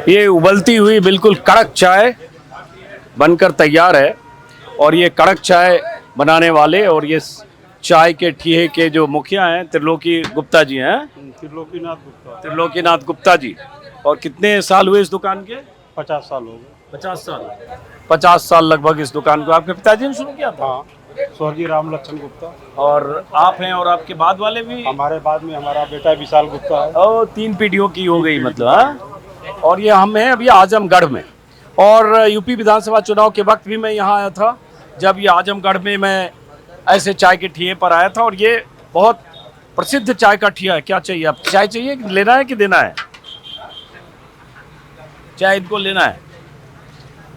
ये उबलती हुई बिल्कुल कड़क चाय बनकर तैयार है और ये कड़क चाय बनाने वाले और ये चाय के ठिये के जो मुखिया हैं त्रिलोकी गुप्ता जी हैं। त्रिलोकीनाथ गुप्ता जी। और कितने साल हुए इस दुकान के? 50 साल हो गए। 50 साल लगभग इस दुकान को आपके पिताजी ने शुरू किया था? हाँ, स्वर्गीय राम लक्ष्मण गुप्ता। और आप हैं और आपके बाद वाले भी? हमारे बाद में हमारा बेटा विशाल गुप्ता है। और 3 पीढ़ियों की हो गई मतलब। हाँ। और ये हम हैं अभी आजमगढ़ में और यूपी विधानसभा चुनाव के वक्त भी मैं यहाँ आया था, जब ये आजमगढ़ में मैं ऐसे चाय के ठिये पर आया था। और ये बहुत प्रसिद्ध चाय का ठिया है। क्या चाहिए आप? चाय चाहिए, लेना है कि देना है? चाय इनको लेना है।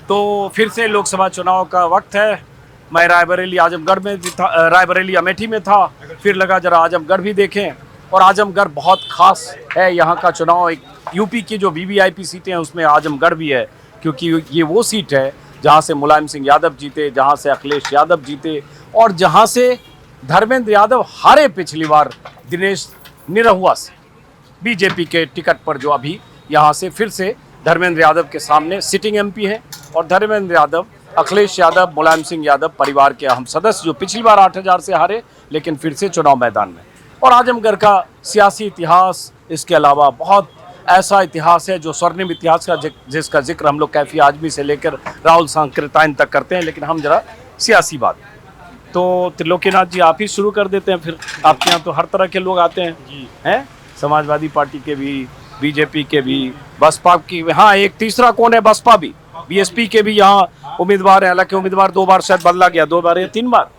तो फिर से लोकसभा चुनाव का वक्त है। मैं रायबरेली आजमगढ़ में भी था, रायबरेली अमेठी में था, फिर लगा जरा आजमगढ़ भी देखें। और आजमगढ़ बहुत खास है, यहाँ का चुनाव एक यूपी की जो वीवीआईपी सीटें हैं उसमें आजमगढ़ भी है, क्योंकि ये वो सीट है जहाँ से मुलायम सिंह यादव जीते, जहाँ से अखिलेश यादव जीते और जहाँ से धर्मेंद्र यादव हारे पिछली बार दिनेश निरहुआ से बीजेपी के टिकट पर, जो अभी यहाँ से फिर से धर्मेंद्र यादव के सामने सिटिंग एमपी हैं। और धर्मेंद्र यादव, अखिलेश यादव, मुलायम सिंह यादव परिवार के अहम सदस्य जो पिछली बार 8000 से हारे लेकिन फिर से चुनाव मैदान में। और आजमगढ़ का सियासी इतिहास, इसके अलावा बहुत ऐसा इतिहास है जो स्वर्णिम इतिहास का जिसका जिक्र हम लोग कैफी आजमी से लेकर राहुल सांकृत्यायन तक करते हैं, लेकिन हम जरा सियासी बात। तो त्रिलोकीनाथ जी आप ही शुरू कर देते हैं फिर। आपके यहाँ तो हर तरह के लोग आते हैं जी, हैं? समाजवादी पार्टी के भी, बीजेपी के भी, बसपा की। हाँ, एक तीसरा कौन है? बसपा भी, बीएसपी के भी यहाँ उम्मीदवार हैं। हालांकि उम्मीदवार 2 बार शायद बदला गया, 2 बार या 3 बार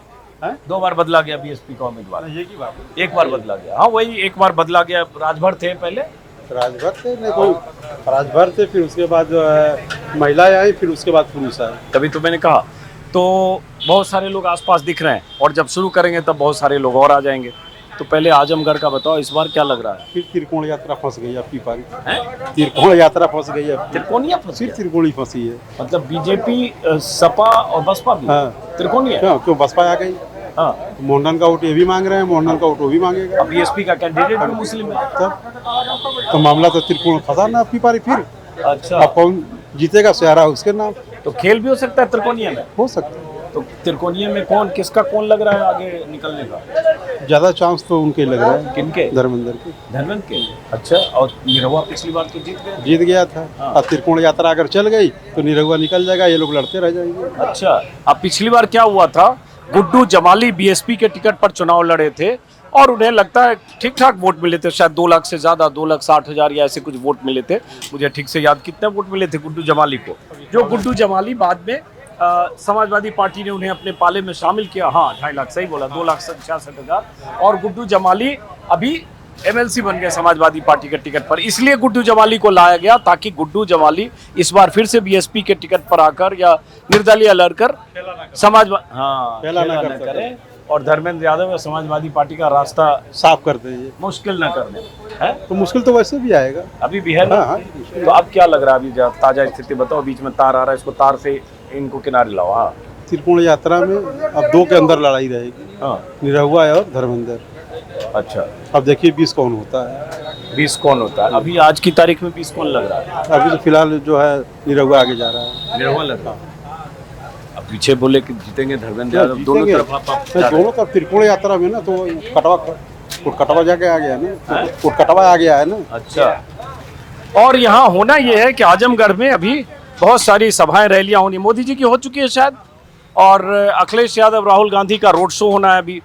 है? 2 बार बदला गया बीएसपी का उम्मीदवार। एक बार बदला गया। हाँ, वही एक बार बदला गया। राजभर थे पहले, राजभर थे नहीं कोई, राजभर थे, फिर उसके बाद जो है महिलाएं आई, फिर उसके बाद पुरुष आए। तभी तो मैंने कहा। तो बहुत सारे लोग आसपास दिख रहे हैं और जब शुरू करेंगे तब बहुत सारे लोग और आ जाएंगे। तो पहले आजमगढ़ का बताओ, इस बार क्या लग रहा है? फिर त्रिकोण यात्रा फंस गई आपकी पारी। त्रिकोण यात्रा फंस गई है। त्रिकोणिया फंसी? त्रिकोणी फंसी है, मतलब बीजेपी, सपा और बसपा भी? हाँ। त्रिकोणिया क्यों बसपा आ गई? हाँ। मोहनन का वोट ये भी मांग रहे हैं, मोहनन का वोट वो भी मांगेगा। बीएसपी का कैंडिडेट भी मुस्लिम है। तो मामला तो त्रिकोण फंसा ना आपकी पारी फिर। अच्छा, अब कौन जीतेगा शहरा उसके नाम। तो खेल भी हो सकता है त्रिकोणिया में? हो सकता है। तो त्रिकोणिया में कौन, किसका कौन लग रहा है आगे निकलने का? ज्यादा चांस तो उनके लग रहा है। किनके? धर्मेंद्र के। धर्मेंद्र के? अच्छा। और निरहुआ पिछली बार तो जीत गया था। हाँ। अब त्रिकोण यात्रा अगर चल गई तो निरहुआ निकल जाएगा, ये लोग लड़ते रह जाएंगे। अच्छा। अब पिछली बार क्या हुआ था, गुड्डू जमाली बीएसपी के टिकट पर चुनाव लड़े थे और उन्हें लगता है ठीक ठाक वोट मिले थे, शायद 2 लाख से ज्यादा, 2,60,000 या ऐसे कुछ वोट मिले थे। मुझे ठीक से याद कितने वोट मिले थे गुड्डू जमाली को, जो गुड्डू जमाली बाद में समाजवादी पार्टी ने उन्हें अपने पाले में शामिल किया। हाँ, 2.5 लाख, सही बोला, 2,66,000। और गुड्डू जमाली अभी एमएलसी बन गए समाजवादी पार्टी के टिकट पर। इसलिए गुड्डू जमाली को लाया गया ताकि गुड्डू जमाली इस बार फिर से बीएसपी के टिकट पर आकर या निर्दलीय लड़कर समाजवादी फैला ना करें और धर्मेंद्र यादव और समाजवादी पार्टी का रास्ता साफ कर दीजिए, मुश्किल न करने है। तो मुश्किल तो वैसे भी आएगा, अभी भी है ना। हाँ। तो अब क्या लग रहा है, अभी ताजा स्थिति बताओ। बीच में तार आ रहा है, इसको तार से इनको किनारे लाओ। हाँ, त्रिकोण यात्रा में अब 2 के अंदर लड़ाई रहेगी। हाँ, निरहुआ और धर्मेंद्र। अच्छा। अब देखिए 20 कौन होता है। 20 कौन होता है? अभी आज की तारीख में 20 कौन लग रहा है? अभी तो फिलहाल जो है निरहुआ आगे जा रहा है। निरहुआ लग रहा है। अब पीछे बोले कि जीतेंगे धर्मेंद्र यादव, दोनों तरफ त्रिकोण यात्रा में ना तो कटवा जाके आ गया ना, कटवा आ गया है ना। अच्छा। और यहाँ होना ये है कि आजमगढ़ में अभी बहुत सारी सभाएं, रैलियां होनी, मोदी जी की हो चुकी है शायद, और अखिलेश यादव, राहुल गांधी का रोड शो होना है। अभी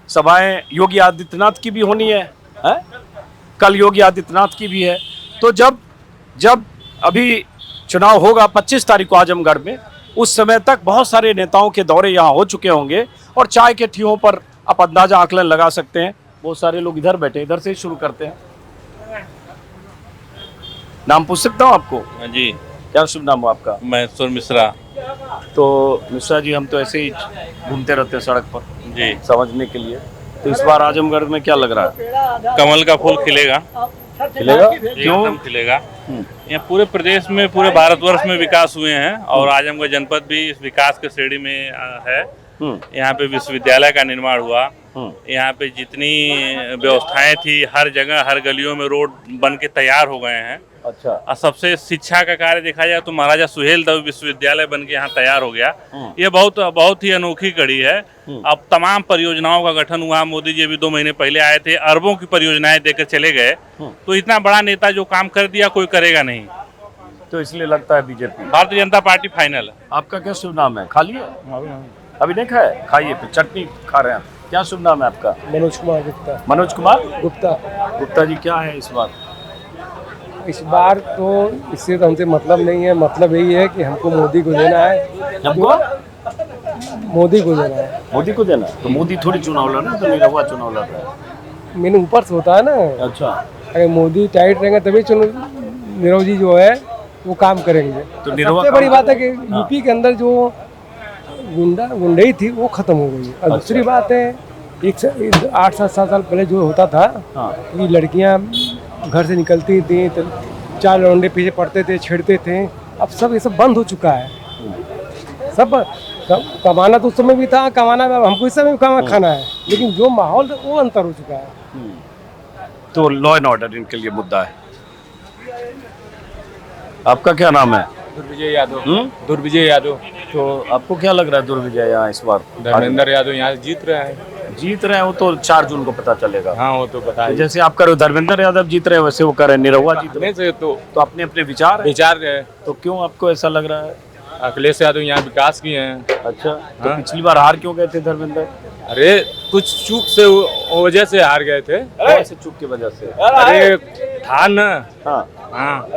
सभाएं योगी आदित्यनाथ की भी होनी है, कल योगी आदित्यनाथ की भी है। तो जब अभी चुनाव होगा 25 तारीख को आजमगढ़ में, उस समय तक बहुत सारे नेताओं के दौरे यहाँ हो चुके होंगे और चाय के ठियों पर आप अंदाजा आकलन लगा सकते हैं। बहुत सारे लोग इधर बैठे, इधर से ही शुरू करते हैं। नाम पूछ सकता हूँ आपको? जी। क्या शुभ नाम हो आपका? महेश्वर मिश्रा। तो मिश्रा जी, हम तो ऐसे ही घूमते रहते हैं सड़क पर जी, समझने के लिए। तो इस बार आजमगढ़ में क्या लग रहा है? कमल का फूल खिलेगा। खिलेगा? क्यों? एकदम खिलेगा। यहाँ पूरे प्रदेश में, पूरे भारतवर्ष में विकास हुए हैं और आजमगढ़ जनपद भी इस विकास के श्रेणी में है। यहाँ पे विश्वविद्यालय का निर्माण हुआ, यहाँ पे जितनी व्यवस्थाएं थी, हर जगह हर गलियों में रोड बन के तैयार हो गए हैं। अच्छा। और सबसे शिक्षा का कार्य देखा जाए तो महाराजा सुहेलदेव विश्वविद्यालय बन के यहाँ तैयार हो गया। ये बहुत ही अनोखी कड़ी है। अब तमाम परियोजनाओं का गठन हुआ। मोदी जी अभी 2 महीने पहले आए थे, अरबों की परियोजनाएं देकर चले गए। तो इतना बड़ा नेता जो काम कर दिया कोई करेगा नहीं, तो इसलिए लगता है BJP. Bharatiya Janata party final है। आपका क्या शुभ नाम है? खा लिए? अभी नहीं खाए? खाइए, फिर चटनी खा रहे हैं। क्या शुभ नाम है आपका? मनोज कुमार गुप्ता। मनोज कुमार गुप्ता। गुप्ता जी, क्या है इस बार? इस बार तो इससे तो हमसे मतलब नहीं है, मतलब यही है कि हमको मोदी को देना है। हमको मोदी को देना है। मोदी को देना? तो मोदी थोड़ी चुनाव लड़ रहे हैं, तो निरहुआ चुनाव लड़ रहा है। मैंने ऊपर से होता है ना। अच्छा। अगर मोदी टाइट रहेंगे तभी नीरव जी जो है वो काम करेंगे। तो निरहुआ सबसे बड़ी बात है कि यूपी के अंदर जो गुंडई थी वो खत्म हो गई। और दूसरी बात है, 8-7 साल पहले जो होता था कि लड़कियां घर से निकलती थी तो 4 लौंडे पीछे पड़ते थे, छेड़ते थे। अब सब ये सब बंद हो चुका है। सब कमाना तो उस समय भी था, कमाना हमको इस समय भी खाना है, लेकिन जो माहौल वो अंतर हो चुका है। तो लॉ एंड ऑर्डर इनके लिए मुद्दा है। आपका क्या नाम है? दुर्विजय यादव। दुर्विजय यादव। तो आपको क्या लग रहा है दुर्विजय यहाँ इस बार? धर्मेंद्र यादव यहाँ जीत रहा है। जीत रहे हैं, वो तो 4 जून को पता चलेगा। हाँ, वो तो पता है। जैसे आप करो धर्मेंद्र यादव जीत रहे हैं, वैसे वो कर रहे हैं निरहुआ जीत रहे हैं। से तो अपने अपने विचार है। तो क्यों आपको ऐसा लग रहा है? अखिलेश यादव यहाँ विकास किए हैं। अच्छा। तो पिछली बार हार क्यों गए थे धर्मेंद्र? अरे कुछ चूक से वजह से हार गए थे। कैसे चूक की वजह से? अरे था ना। हाँ।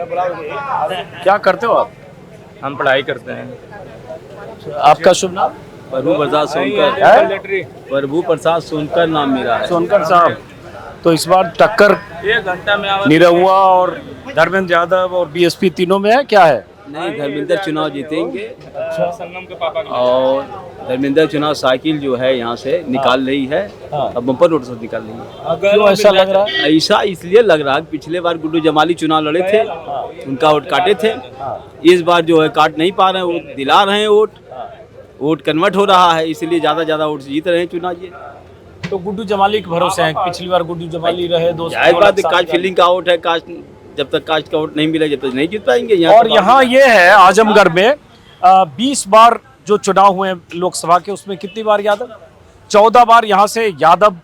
क्या करते हो आप? हम पढ़ाई करते हैं। आपका शुभ नाम? प्रभु प्रसाद सोनकर। प्रभु प्रसाद सोनकर नाम मेरा है। सोनकर साहब, तो इस बार टक्कर 1 घंटा में निरहुआ और धर्मेंद्र यादव और बीएसपी तीनों में है, क्या है? नहीं, धर्मेंद्र चुनाव जीतेंगे। संगम के पापा और धर्मेंद्र चुनाव साइकिल जो है यहाँ से निकाल रही है। अब बम्पर नोट से निकाल रही है। क्यों ऐसा लग रहा है? ऐसा इसलिए लग रहा है, पिछले बार गुड्डू जमाली चुनाव लड़े थे, उनका वोट काटे थे। इस बार जो है काट नहीं पा रहे हैं, वो दिला रहे हैं वोट कन्वर्ट हो रहा है, इसलिए ज्यादा वोट जीत रहे हैं चुनाव ये। तो गुड्डू जमाली के भरोसे हैं। पिछली बार गुड्डू जमाली रहे, कास्ट फीलिंग का वोट है। कास्ट जब तक कास्ट का वोट नहीं मिला जब तक नहीं जीत पाएंगे। और यहाँ ये है आजमगढ़ में 20 बार जो चुनाव हुए लोकसभा के, उसमें कितनी बार यादव? 14 बार यहाँ से यादव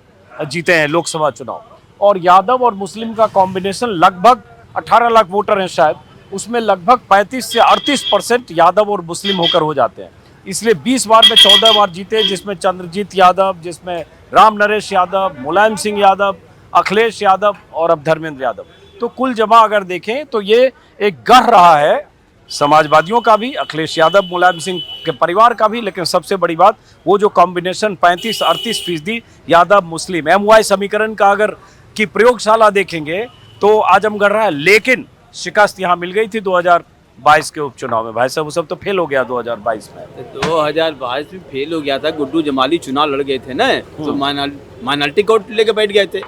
जीते हैं लोकसभा चुनाव। और यादव और मुस्लिम का कॉम्बिनेशन लगभग 18 लाख वोटर हैं शायद, उसमें लगभग 35 से 38% यादव और मुस्लिम होकर हो जाते हैं। इसलिए 20 बार में 14 बार जीते, जिसमें चंद्रजीत यादव, जिसमें राम नरेश यादव, मुलायम सिंह यादव, अखिलेश यादव और अब धर्मेंद्र यादव। तो कुल जमा अगर देखें तो ये एक गढ़ रहा है समाजवादियों का भी, अखिलेश यादव मुलायम सिंह के परिवार का भी, लेकिन सबसे बड़ी बात वो जो कॉम्बिनेशन 35-38% यादव मुस्लिम MY समीकरण का अगर की प्रयोगशाला देखेंगे तो आजमगढ़ रहा है। लेकिन शिकस्त यहाँ मिल गई थी 2022 के उपचुनाव में। भाई साहब, वो सब तो फेल हो गया 2022 में। 2022 में फेल हो गया था। गुड्डू जमाली चुनाव लड़ गए थे ना, तो माइनॉरिटी कोर्ट लेके बैठ गए थे,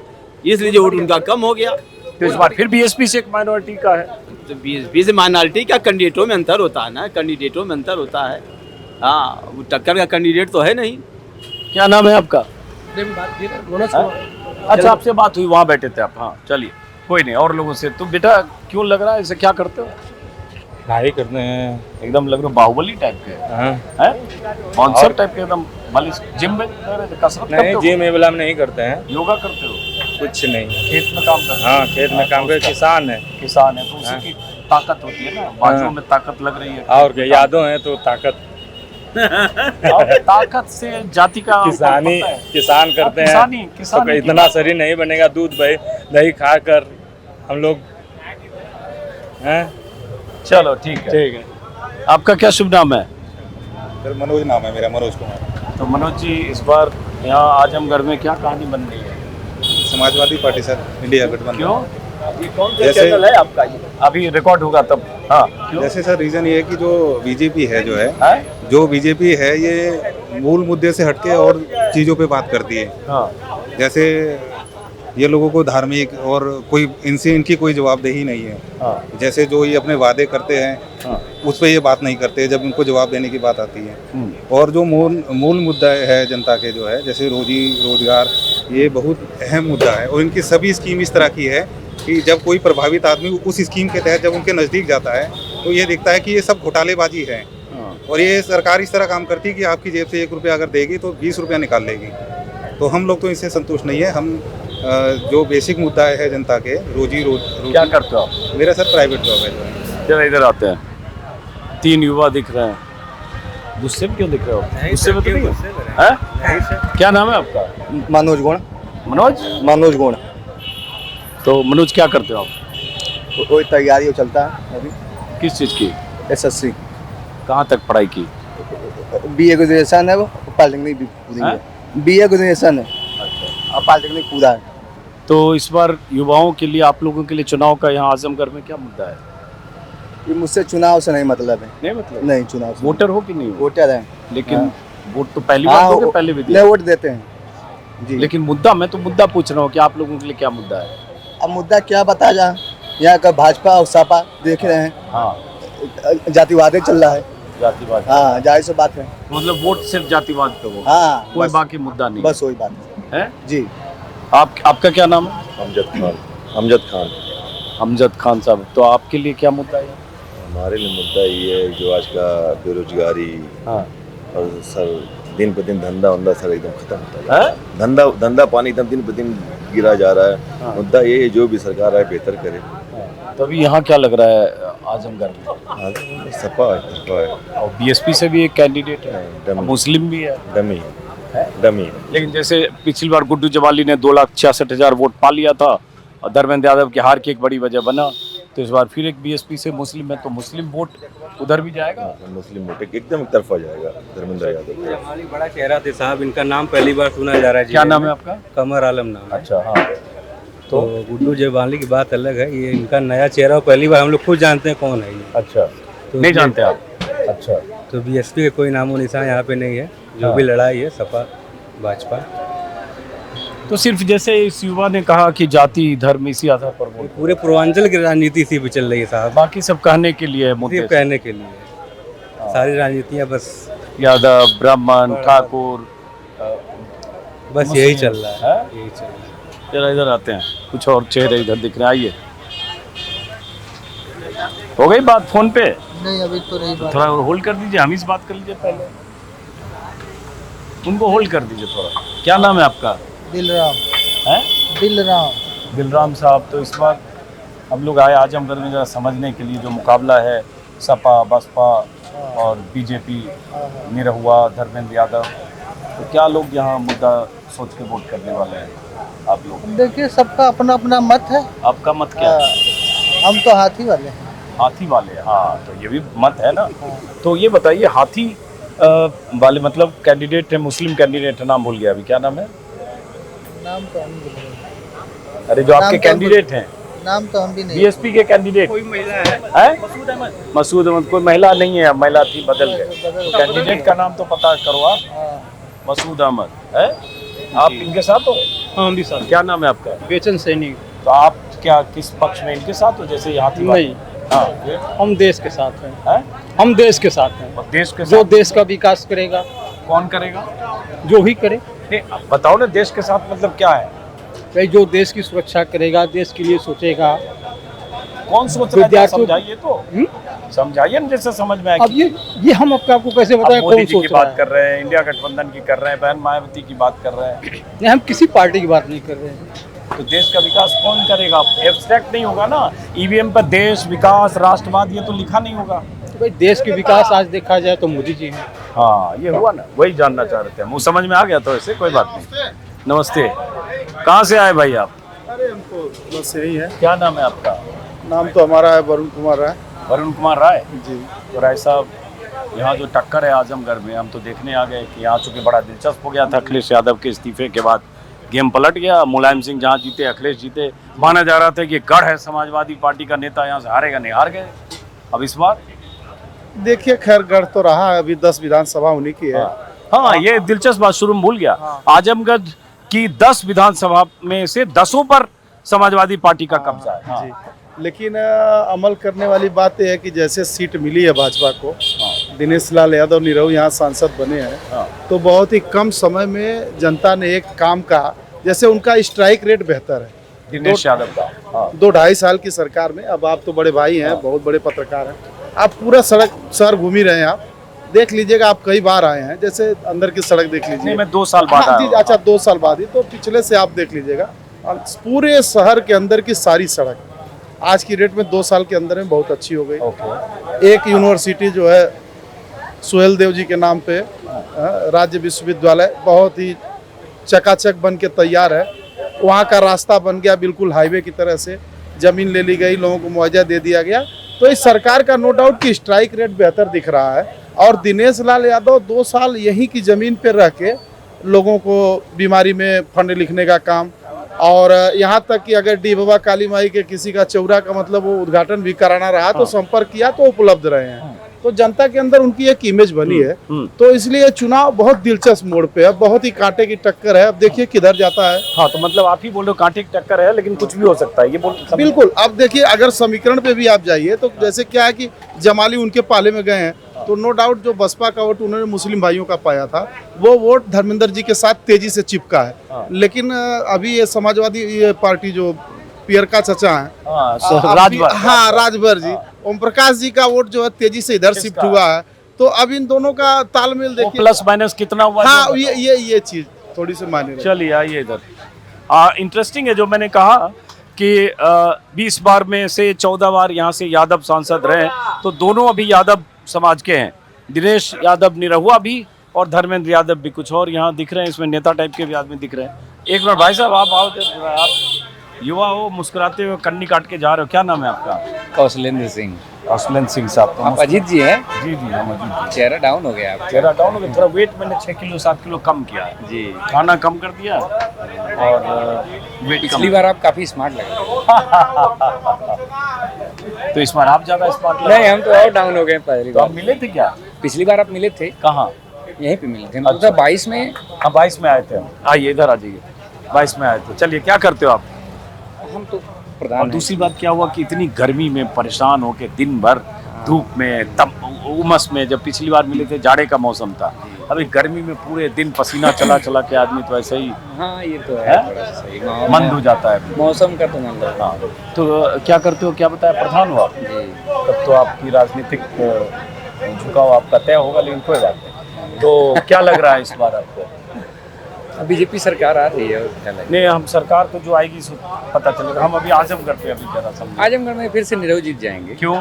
इसलिए जो वोट उनका कम हो गया। तो इस बार फिर बीएसपी से एक माइनॉरिटी का है। तो बीएसपी से माइनॉरिटी का कैंडिडेटों में अंतर होता है ना, कैंडिडेटों में अंतर होता है। हाँ, वो टक्कर का कैंडिडेट तो है नहीं। क्या नाम है आपका? मनोज कुमार। अच्छा, आपसे बात हुई, वहाँ बैठे थे आप? हाँ, चलिए, कोई नहीं। और लोगों से तो बेटा क्यों लग रहा है ऐसे? क्या करते हो? पढ़ाई करते हैं। एकदम लग रहा है बाहुबली टाइप के हैं। कौन सा टाइप के? एकदम जिम में कसरत करते हो? जिम में नहीं करते हैं। योगा करते हो? कुछ नहीं, खेत में काम करते हो? हाँ, खेत में काम करते। किसान है। किसान है तो उसी की ताकत होती है ना, बाजुओं में ताकत लग रही है। और क्या, यादव है तो ताकत ताकत से जाति का किसान करते हैं। तो इतना शरीर नहीं बनेगा दूध दही खाकर हम लोग हैं। चलो ठीक है। आपका क्या शुभ नाम है? सर मनोज नाम है मेरा, मनोज कुमार। तो मनोज जी, इस बार यहाँ आजमगढ़ में क्या कहानी बन रही है? समाजवादी पार्टी सर, इंडिया गठबंधन। क्यों? ये कौन सा चैनल है आपका? ये अभी रिकॉर्ड होगा तब। हाँ, क्यों? जैसे सर रीजन ये है कि जो बीजेपी है जो बीजेपी है ये मूल मुद्दे से हटके और चीज़ों पे बात करती है। हाँ। जैसे ये लोगों को धार्मिक और कोई इनसे इनकी कोई जवाबदेही नहीं है। हाँ जैसे जो ये अपने वादे करते हैं उस पर ये बात नहीं करते जब उनको जवाब देने की बात आती है। और जो मूल मुद्दा है जनता के जो है जैसे रोजी रोजगार, ये बहुत अहम मुद्दा है। और इनकी सभी स्कीम इस तरह की है कि जब कोई प्रभावित आदमी उस स्कीम के तहत जब उनके नज़दीक जाता है तो ये दिखता है कि ये सब घोटालेबाजी है। और ये सरकार इस तरह काम करती है कि आपकी जेब से 1 रुपया अगर देगी तो 20 रुपया निकाल लेगी। तो हम लोग तो इससे संतुष्ट नहीं है। हम जो बेसिक मुद्दा है जनता के रोजी क्या करते हो आप? मेरा सर प्राइवेट जॉब है जो है। जरा इधर आते हैं, 3 युवा दिख रहे हैं, गुस्से में क्यों दिख रहे हो? गुस्से में तो नहीं है? क्या नाम है आपका? मनोज गुण। मनोज गुण। तो मनोज क्या करते हो आप? कोई तैयारी चलता है अभी। किस चीज़ की? SSC। कहाँ तक पढ़ाई की? BA ग्रेजुएशन है, वो पॉलिटेक्निक भी पूरी है। BA ग्रेजुएशन है और पॉलिटेक्निक पूरा है। तो इस बार युवाओं के लिए, आप लोगों के लिए चुनाव का यहाँ आजमगढ़ में क्या मुद्दा है? ये मुझसे चुनाव से नहीं मतलब है। नहीं मतलब? नहीं, चुनाव से वोटर हो कि नहीं हो? वोटर है, लेकिन वोट तो पहली बार दोगे, पहले भी दिया? नहीं, वोट देते हैं जी। लेकिन मुद्दा, मैं तो मुद्दा पूछ रहा हूँ कि आप लोगों के लिए क्या मुद्दा है? अब मुद्दा क्या बता जा, यहाँ का भाजपा और सपा देख रहे हैं। हाँ, जातिवाद चल रहा है। जातिवाद। हाँ, जाहिर सी बात है। मतलब वोट सिर्फ जातिवाद पे हो? हाँ, कोई बस, बाकी मुद्दा नहीं बस वही बात है जी। आपका क्या नाम है? अमजद खान। अमजद खान साहब, तो आपके लिए क्या मुद्दा है? हमारे लिए मुद्दा ये है जो आज का बेरोजगारी। हाँ। और सर दिन पर दिन धंधा सर एकदम खत्म होता है। धंधा पानी एकदम दिन पर दिन गिरा जा रहा है। हाँ। मुद्दा ये है जो भी सरकार है बेहतर करे। तो अभी यहाँ क्या लग रहा है आजमगढ़ में? सपा है और BSP से भी एक कैंडिडेट है, डमी। मुस्लिम भी है। डमी है। लेकिन जैसे पिछली बार गुड्डू जमाली ने 2,66,000 वोट पा लिया था और धर्मेंद्र यादव की हार की एक बड़ी वजह बना, तो इस बार फिर एक BSP से मुस्लिम है, तो मुस्लिम वोट उधर भी जाएगा। मुस्लिम वोट एकदम एक तरफा जाएगा धर्मेंद्र यादव। जमाली बड़ा चेहरा थे साहब, इनका नाम पहली बार सुना जा रहा है। क्या नाम है आपका? कमर आलम नाम है। अच्छा, हाँ। तो गुड्डू जमाली की बात अलग है, ये इनका नया चेहरा पहली बार, हम लोग खुद जानते हैं कौन है ये। अच्छा, तो नहीं जानते आप? अच्छा, तो BSP के कोई नामो निशान यहाँ पे नहीं है। जो भी लड़ाई है सपा भाजपा, तो सिर्फ जैसे इस युवा ने कहा कि जाति धर्म इसी आधार पर वोट, पूरे पूर्वांचल की राजनीति इसी पे चल रही है साहब। बाकी सब कहने के लिए मुद्दे, सिर्फ कहने के लिए सारी राजनीतियाँ बस यादव, ब्राह्मण, ठाकुर, बस यही चल रहा है, यही चल रहा है। जरा इधर आते हैं, कुछ और चेहरे इधर दिख रहे हैं। आइए, हो गई बात फोन पे? नहीं, अभी तो नहीं बात। थोड़ा होल्ड कर दीजिए, हम इस बात कर लीजिए पहले, उनको होल्ड कर दीजिए थोड़ा। क्या नाम है आपका? दिलराम है? दिलराम साहब। तो इस बार हम लोग आए आजमगढ़ में जरा समझने के लिए, जो मुकाबला है सपा बसपा और BJP, निरहुआ धर्मेंद्र यादव, तो क्या लोग यहाँ मुद्दा सोच के वोट करने वाले हैं आप लोग? देखिए, सबका अपना अपना मत है। आपका मत क्या है? हम तो हाथी वाले हैं। हाथी वाले, हाँ, तो ये भी मत है ना। तो ये बताइए, हाथी वाले मतलब कैंडिडेट है, मुस्लिम कैंडिडेट है, नाम भूल गया अभी, क्या नाम है? नाम तो हम भी नहीं। अरे जो आपके कैंडिडेट हैं, नाम तो हम भी नहीं। BSP के कैंडिडेट कोई महिला है? मसूद अहमद। कोई महिला नहीं है, महिला थी, बदल गए। तो कैंडिडेट का नाम तो पता करो आप। मसूद अहमद है, आप इनके साथ हो? हाँ, हम भी साथ। क्या नाम है आपका? बेचन सैनी। तो आप क्या किस पक्ष में, इनके साथ हो जैसे यहाँ? नहीं, हाँ, हम देश के साथ हैं। है? हम देश के साथ हैं। और देश के जो साथ देश का विकास करेगा, कौन करेगा? जो ही करे। नहीं, बताओ ना, देश के साथ मतलब क्या है? भाई, जो देश की सुरक्षा करेगा, देश के लिए सोचेगा। कौन सोच रहा है? समझाइए तो, समझाइए ना, जैसे समझ में आए। अब ये हम आपको कैसे बताएं मोदी कौन जी सोच की रहा बात है? कर रहे हैं, इंडिया गठबंधन की कर रहे हैं, बहन मायावती की बात कर रहे हैं। नहीं, हम किसी पार्टी की बात नहीं कर रहे हैं। तो देश का विकास कौन करेगा? एब्स्ट्रैक्ट नहीं होगा ना, EVM पर देश, विकास, राष्ट्रवाद ये तो लिखा नहीं होगा। तो भाई, देश के विकास आज देखा जाए तो मोदी जी हैं। हाँ, ये हुआ ना, वही जानना चाह रहे थे, मुझे समझ में आ गया। तो ऐसे कोई बात नहीं। नमस्ते, कहाँ से आए भाई आप? अरे हमको बस यही है। क्या नाम है आपका? नाम तो हमारा है वरुण कुमार राय। वरुण कुमार राय जी। तो राय साहब, यहाँ जो टक्कर है आजमगढ़ में, हम तो देखने आ गए कि यहाँ चूँकि बड़ा दिलचस्प हो गया था, अखिलेश यादव के इस्तीफे के बाद गेम पलट गया। मुलायम सिंह जहाँ जीते, अखिलेश जीते। माना जा रहा था कि गढ़ है समाजवादी पार्टी का नेता, यहाँ से हारेगा नहीं, हार गए। अब इस बार देखिए, खैर गढ़ तो रहा है, अभी 10 विधानसभा उन्हीं की है। हाँ, ये दिलचस्प बात शुरू में भूल गया। आजमगढ़ कि 10 विधानसभा में से 10 पर समाजवादी पार्टी का कब्जा है। हाँ। जी, लेकिन अमल करने वाली बात यह है कि जैसे सीट मिली है भाजपा को, दिनेश लाल यादव निरहू यहाँ सांसद बने हैं, तो बहुत ही कम समय में जनता ने एक काम कहा, जैसे उनका स्ट्राइक रेट बेहतर है दिनेश यादव का। हाँ। 2-2.5 साल की सरकार में। अब आप तो बड़े भाई हैं, बहुत बड़े पत्रकार हैं, आप पूरा सड़क शहर घूम ही रहे हैं, आप देख लीजिएगा, आप कई बार आए हैं, जैसे अंदर की सड़क देख लीजिए। मैं 2 साल बाद हाँ, जी, अच्छा 2 साल बाद ही, तो पिछले से आप देख लीजिएगा पूरे शहर के अंदर की सारी सड़क आज की डेट में 2 साल के अंदर में बहुत अच्छी हो गई। एक यूनिवर्सिटी जो है सुहेल देव जी के नाम पे, राज्य विश्वविद्यालय, बहुत ही चकाचक बन के तैयार है। वहाँ का रास्ता बन गया बिल्कुल हाईवे की तरह से, जमीन ले ली गई, लोगों को मुआवजा दे दिया गया। तो इस सरकार का नो डाउट कि स्ट्राइक रेट बेहतर दिख रहा है। और दिनेश लाल यादव 2 साल यहीं की ज़मीन पर रह के लोगों को बीमारी में फंड लिखने का काम, और यहाँ तक कि अगर डी बाबा काली माई के किसी का चौरा का मतलब वो उद्घाटन भी कराना रहा तो संपर्क किया तो उपलब्ध रहे हैं। तो जनता के अंदर उनकी एक इमेज बनी है। तो इसलिए चुनाव बहुत दिलचस्प मोड़ पे है, बहुत ही कांटे की टक्कर है। अब देखिए किधर जाता है। हाँ, तो मतलब आप ही बोल रहे हो कांटे की टक्कर है, लेकिन कुछ भी हो सकता है, ये बिल्कुल। अब देखिए अगर समीकरण पे भी आप जाइए तो जैसे क्या है कि जमाली उनके पाले में गए हैं, तो नो डाउट जो बसपा का वोट उन्होंने मुस्लिम भाइयों का पाया था, वो वोट धर्मेंद्र जी के साथ तेजी से चिपका है। लेकिन अभी ये समाजवादी ये पार्टी जो पियरका चचा है, राजभर जी, ओम प्रकाश जी का वोट जो है तेजी से इधर शिफ्ट हुआ है। तो अब इन दोनों का तालमेल देखिए, प्लस माइनस कितना हुआ। हाँ, ये चीज थोड़ी सी मायने रखती है। चलिए आइए इधर। इंटरेस्टिंग है जो मैंने कहा कि 20 बार में से 14 बार यहाँ से यादव सांसद रहे, तो दोनों अभी यादव समाज के हैं। दिनेश यादव निरहुआ भी और धर्मेंद्र यादव भी कुछ और यहाँ दिख रहे हैं, इसमें नेता टाइप के भी आदमी दिख रहे हैं। एक मिनट भाई साहब, आप युवा हो, मुस्कुराते हुए कन्नी काट के जा रहे हो, क्या नाम है आपका? कौशलेंद्र सिंह। कौशलेंद्र सिंह साहब, तो आप अजीत जी हैं? जी जी, हम अजीत जी। चेहरा डाउन हो गया आपका। चेहरा डाउन हो गया, थोड़ा वेट मैंने 6 किलो 7 किलो कम किया है जी, खाना कम कर दिया और वेट। पिछली बार आप काफी स्मार्ट लग रहे तो इस बार आप ज्यादा स्मार्ट नहीं, हम तो और डाउन हो गए पहली बार। आप मिले थे क्या? पिछली बार आप मिले थे कहाँ? यहीं पे मिले थे, मतलब 22 में। हाँ, 22 में आए थे हम। आइए इधर आ जाइए, 22 में आए थे। चलिए, क्या करते हो आप? हम तो प्रधान। और दूसरी बात क्या हुआ कि इतनी गर्मी में परेशान होके दिन भर धूप में, तब उमस में, जब पिछली बार मिले थे जाड़े का मौसम था, अभी गर्मी में पूरे दिन पसीना चला चला के आदमी तो ऐसे ही। हाँ, ये तो है, थोड़ा सा सही मंद हो जाता है मौसम का, तो मंद। हाँ, तो क्या करते हो, क्या बताया? प्रधान हो आप? तब तो आपकी राजनीतिक झुकाव आपका तय होगा, लेकिन कोई बात नहीं। तो क्या लग रहा है इस बार आपको? बीजेपी सरकार आ रही है। नहीं, हम सरकार तो जो आएगी पता चलेगा। हम अभी आजमगढ़ पे अभी जरा समझ। आजमगढ़ में फिर से निरहू जीत जाएंगे। क्यों?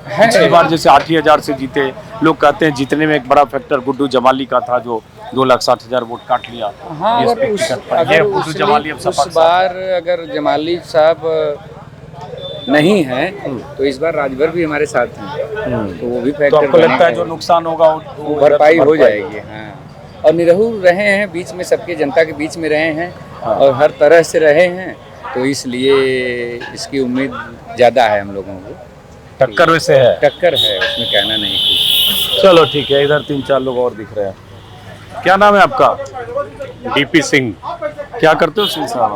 पिछली बार जैसे 8,000 से जीते, लोग कहते हैं जीतने में एक बड़ा फैक्टर गुड्डू जमाली का था, जो 2,60,000 वोट काट लिया। हाँ, अगर उस बार अगर जमाली साहब नहीं है तो इस बार राजभर भी हमारे साथ हैं, तो वो भी फैक्टर। तो आपको लगता है जो नुकसान होगा वो भरपाई हो जाएगी? हाँ, और निरहू रहे हैं बीच में, सबके जनता के बीच में रहे हैं। हाँ। और हर तरह से रहे हैं, तो इसलिए इसकी उम्मीद ज़्यादा है हम लोगों को। टक्कर वैसे है? टक्कर है, उसमें कहना नहीं कुछ। चलो ठीक है, इधर 3-4 लोग और दिख रहे हैं। क्या नाम है आपका? डीपी सिंह। क्या करते हो सिंह साहब?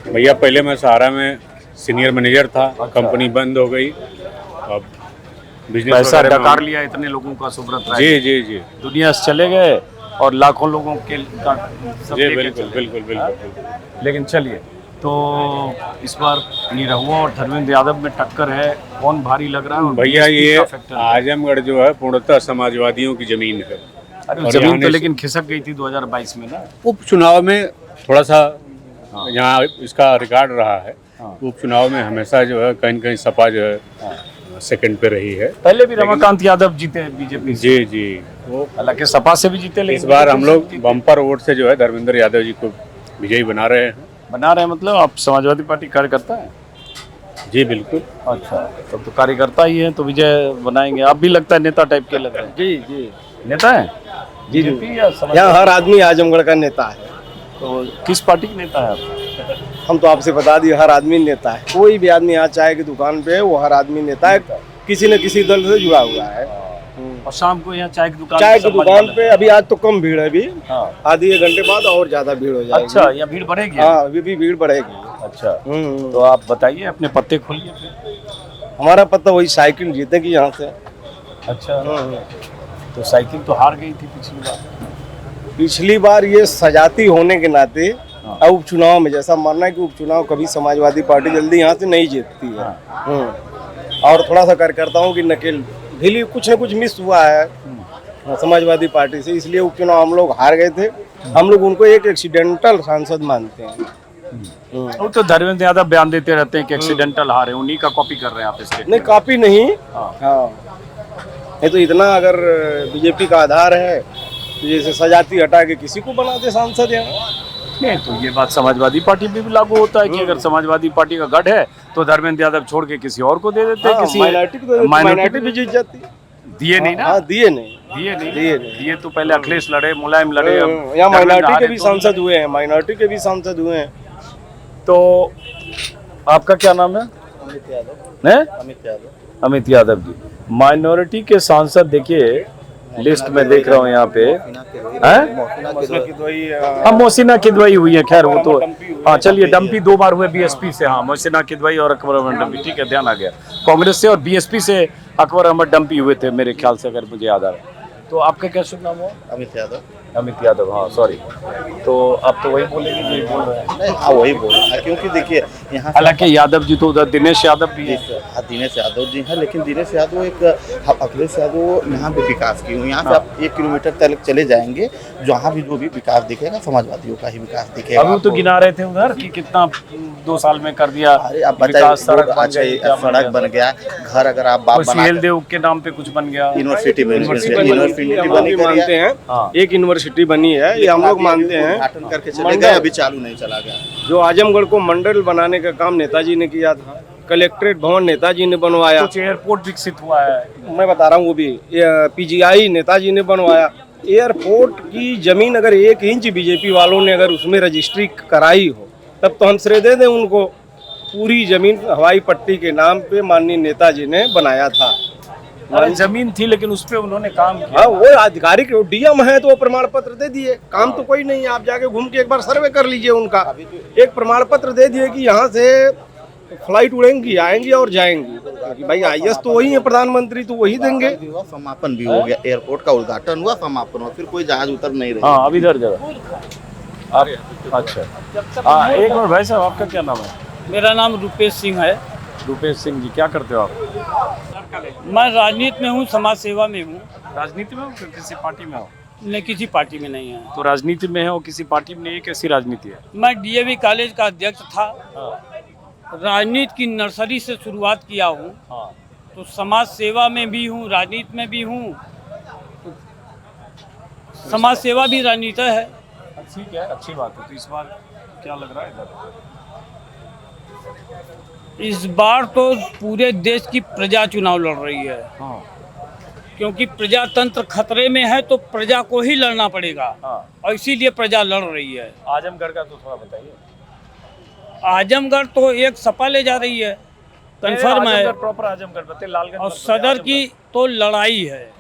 भैया पहले मैं सहारा में सीनियर मैनेजर था। अच्छा। कंपनी बंद हो गई, अब बिजनेस पैसा डकार लिया इतने लोगों का, सुब्रत राय जी जी जी, दुनिया से चले गए और लाखों लोगों के जी, बिल्कुल बिल्कुल बिल्कुल। लेकिन चलिए, तो इस बार निरहुआ और धर्मेंद्र यादव में टक्कर है, कौन भारी लग रहा है? भैया ये आजमगढ़ जो है पूर्णतः समाजवादियों की जमीन है। अरे जमीन तो लेकिन खिसक गई थी 2022 में ना, उपचुनाव में थोड़ा सा। हाँ। यहाँ इसका रिकॉर्ड रहा है। हाँ। उपचुनाव में हमेशा जो है कहीं न कहीं सपा जो है सेकंड पे रही है। पहले भी रमाकांत यादव जीते बीजेपी से। जी जी, वो हालांकि सपा से भी जीते, लेकिन इस बार हम लोग बम्पर वोट से जो है धर्मेंद्र यादव जी को विजयी बना रहे हैं। मतलब आप समाजवादी पार्टी कार्यकर्ता है? जी बिल्कुल। अच्छा, तब तो कार्यकर्ता ही है, तो विजय बनाएंगे। आप भी लगता है नेता टाइप के लग रहे हैं। जी जी, नेता है जी। यहाँ हर आदमी आजमगढ़ का नेता है। तो किस पार्टी के नेता है आप? हम तो आपसे बता दिए, हर आदमी नेता है। कोई भी आदमी यहाँ चाय की दुकान पे है, वो हर आदमी नेता है, किसी न किसी दल से जुड़ा हुआ है। और शाम को यहाँ चाय की दुकान पे अभी आज तो कम भीड़ है, अभी आधी एक घंटे बाद और ज्यादा भीड़ हो जाएगी। अच्छा, यहाँ भीड़ बढ़ेगी? हाँ, अभी भी भीड़ बढ़ेगी। अच्छा, तो आप बताइए अपने पत्ते खोलिए फिर। हमारा पत्ता वही साइकिल जीतेगी यहाँ से। अच्छा, तो साइकिल तो हार गई थी पिछली बार ये सजाती होने के नाते अब उपचुनाव में जैसा मानना है कि उपचुनाव कभी समाजवादी पार्टी जल्दी यहाँ से नहीं जीतती है। और थोड़ा सा कार्यकर्ताओं की नकेल ढीली, कुछ न कुछ मिस हुआ है समाजवादी पार्टी से, इसलिए उपचुनाव हम लोग हार गए थे। हम लोग उनको एक एक्सीडेंटल सांसद मानते हैं। वो तो धर्मेंद्र यादव बयान देते रहते हैं कि एक्सीडेंटल हारे, उन्हीं का कॉपी कर रहे हैं आप इसके। नहीं, कॉपी नहीं। हाँ, ये तो इतना अगर बीजेपी का आधार है तो जैसे सजाती हटा के किसी को बना दे सांसद यहाँ। नहीं, तो ये बात समाजवादी पार्टी में भी लागू होता है कि अगर समाजवादी पार्टी का गढ़ है तो धर्मेंद्र यादव छोड़ के किसी और को दे देते हैं। किसी माइनॉरिटी भी जीत जाती। दिए नहीं ना? दिए नहीं। दिए तो पहले अखिलेश लड़े, मुलायम लड़े, यहाँ माइनॉरिटी के भी सांसद हुए हैं, माइनॉरिटी के भी सांसद हुए हैं। तो आपका क्या नाम है? अमित यादव जी। माइनॉरिटी के सांसद देखिए लिस्ट में देख रहा हूँ यहाँ पे, मोहसिना किदवई हुई है। खैर वो तो हाँ, चलिए डम्पी 2 बार हुए बीएसपी से। हाँ, मोहसिना किदवई और अकबर अहमद डम्पी, ठीक है, ध्यान आ गया। कांग्रेस से और बीएसपी से अकबर अहमद डम्पी हुए थे मेरे ख्याल से, अगर मुझे याद आ रहा है। तो आपका क्या शुभ नाम हुआ? अमित यादव। हाँ, सॉरी। तो आप तो वही बोलेंगे जो बोल रहे हैं? हाँ, वही बोल रहा है, क्योंकि देखिए यहाँ हालांकि यादव जी तो उधर दिनेश यादव भी है। हाँ, दिनेश यादव जी हैं, लेकिन दिनेश यादव एक अखिलेश यादव यहाँ पे विकास की हुई। यहाँ से आप 1 किलोमीटर तक चले जाएंगे, जहाँ भी जो भी विकास दिखेगा समाजवादियों का ही विकास दिखेगा। अभी तो गिना रहे थे उधर कि कितना 2 साल में कर दिया। अरे आप बताइए, सड़क बन गया, घर अगर आप बाप सुहेल देव के नाम पे कुछ बन गया, यूनिवर्सिटी मानते हैं, एक यूनिवर्सिटी बनी है, ये हम लोग मानते हैं। उद्घाटन करके चले गए, अभी चालू नहीं चला गया। जो आजमगढ़ को मंडल बनाने का काम नेताजी ने किया था, कलेक्ट्रेट भवन नेताजी ने बनवाया, कुछ एयरपोर्ट विकसित हुआ है, मैं बता रहा हूँ, वो भी पीजीआई नेताजी ने बनवाया। एयरपोर्ट की जमीन अगर 1 इंच बीजेपी वालों ने अगर उसमें रजिस्ट्री कराई हो तब तो हम श्रेय दे दें उनको। पूरी जमीन हवाई पट्टी के नाम पे माननीय नेताजी ने बनाया था। जमीन थी लेकिन उस पे उन्होंने काम किया। हाँ, वो आधिकारिक डीएम है तो वो प्रमाण पत्र दे दिए, काम तो कोई नहीं है। आप जाके घूम के एक बार सर्वे कर लीजिए उनका, एक प्रमाण पत्र दे दिए कि यहाँ से फ्लाइट उड़ेंगी, आएंगी और जाएंगी। भाई आईएएस तो वही है, प्रधानमंत्री तो वही देंगे। समापन भी हो गया, एयरपोर्ट का उद्घाटन हुआ, समापन हुआ, फिर कोई जहाज उतर नहीं रहा। हाँ, अभी इधर जगह। अच्छा, एक मिनट भाई साहब, आपका क्या नाम है? मेरा नाम रुपेश सिंह है। रुपेश सिंह जी, क्या करते हो आप? मैं राजनीति में हूँ, समाज सेवा में हूँ। राजनीति में हो कि किसी पार्टी में हो? नहीं, किसी पार्टी में नहीं है। तो राजनीति में है और किसी पार्टी में नहीं है, कैसी राजनीति है? मैं डीएवी कॉलेज का अध्यक्ष था। राजनीति की नर्सरी से शुरुआत किया हूँ। तो समाज सेवा में भी हूँ, राजनीति में भी हूँ। तो समाज सेवा भी राजनीति है। ठीक है, अच्छी बात है। तो इस बार क्या लग रहा है इधर? इस बार तो पूरे देश की प्रजा चुनाव लड़ रही है। क्योंकि प्रजातंत्र खतरे में है तो प्रजा को ही लड़ना पड़ेगा। और इसीलिए प्रजा लड़ रही है। आजमगढ़ का तो थोड़ा बताइए। आजमगढ़ तो एक सपा ले जा रही है, कंफर्म है। प्रॉपर आजमगढ़ बताइए, लालगंज और सदर की तो लड़ाई है।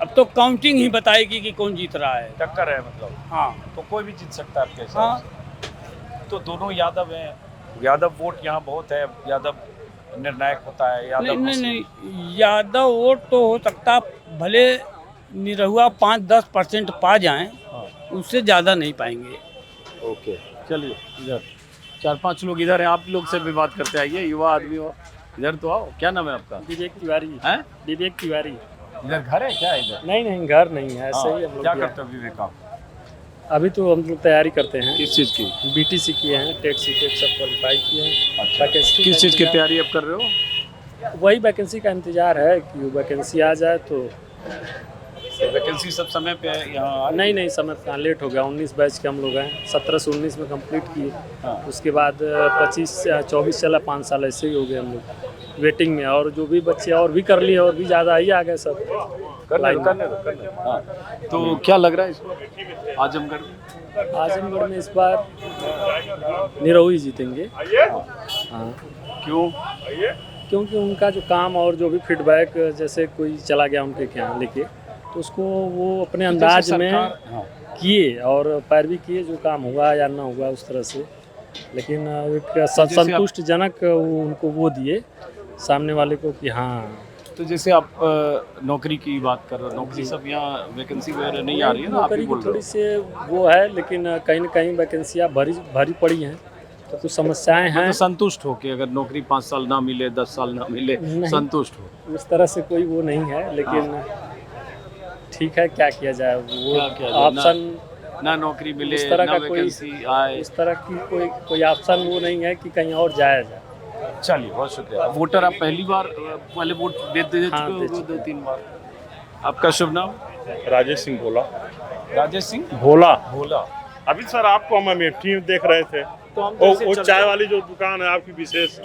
अब तो काउंटिंग ही बताएगी कि कौन जीत रहा है। टक्कर है मतलब। हाँ, तो कोई भी जीत सकता है आपके हिसाब से? तो दोनों यादव हैं, यादव वोट यहाँ बहुत है, यादव निर्णायक होता है। यादव नहीं, यादव वोट तो हो सकता, भले निरहुआ 5-10% पा जाएं, उससे ज़्यादा नहीं पाएंगे। ओके, चलिए इधर 4-5 लोग इधर हैं, आप लोग से भी बात करते आइए, युवा आदमी हो, इधर तो आओ। क्या नाम है आपका? विवेक तिवारी है। विवेक तिवारी। इधर घर है क्या? इधर नहीं, घर नहीं है, ऐसे ही हम लोग। क्या करते हो विवेक आप? अभी तो हम लोग तैयारी करते हैं। किस चीज़ की? बीटीसी किए हैं, टेट सीटेट सब क्वालिफाई किए हैं। अच्छा, किस चीज़ की तैयारी आप कर रहे हो? वही वैकेंसी का इंतजार है कि वैकेंसी आ जाए तो। वैकेंसी सब समय पे यहाँ? नहीं, समय कहाँ, लेट हो गया। 19 बैच के हम लोग हैं, 17 से 19 में कंप्लीट किए। उसके बाद 25-24 चला, 5 साल ऐसे ही हो गए हम लोग वेटिंग में। और जो भी बच्चे और भी कर लिए, और भी ज़्यादा ही आ गए सब। करने। तो क्या लग रहा है इसमें आजमगढ़ में? आजमगढ़ में इस बार निरहुआ जीतेंगे। हाँ, क्यों? क्योंकि उनका जो काम और जो भी फीडबैक, जैसे कोई चला गया उनके यहाँ लेके, तो उसको वो अपने अंदाज में किए और पैरवी किए, जो काम हुआ या ना हुआ उस तरह से। लेकिन एक संतुष्टजनक उनको वो दिए सामने वाले को कि हाँ। तो जैसे आप नौकरी की बात कर रहे हो, नौकरी सब यहाँ वैकेंसी वगैरह नहीं आ रही है ना, आप नौकरी की थोड़ी से वो है, लेकिन कहीं न कहीं वैकेंसियाँ भरी पड़ी हैं, तो कुछ समस्याएं हैं। तो संतुष्ट हो कि अगर नौकरी 5 साल ना मिले, 10 साल ना मिले, संतुष्ट हो? उस तरह से कोई वो नहीं है, लेकिन ठीक है, क्या किया जाए, वो ऑप्शन ना नौकरी मिले, इस तरह ना का कोई वैकेंसी आए, इस तरह की कोई ऑप्शन वो नहीं है कि कहीं और जाया जाए। चलिए, बहुत शुक्रिया। वोटर आप पहली बार पहले वोट दे चुके हो? 2-3 बार। आपका शुभ नाम? राजेश सिंह भोला। राजेश सिंह भोला। भोला। अभी सर आपको हम अमेठी में देख रहे थे, तो हम वो चाय वाली जो दुकान है आपकी विशेष,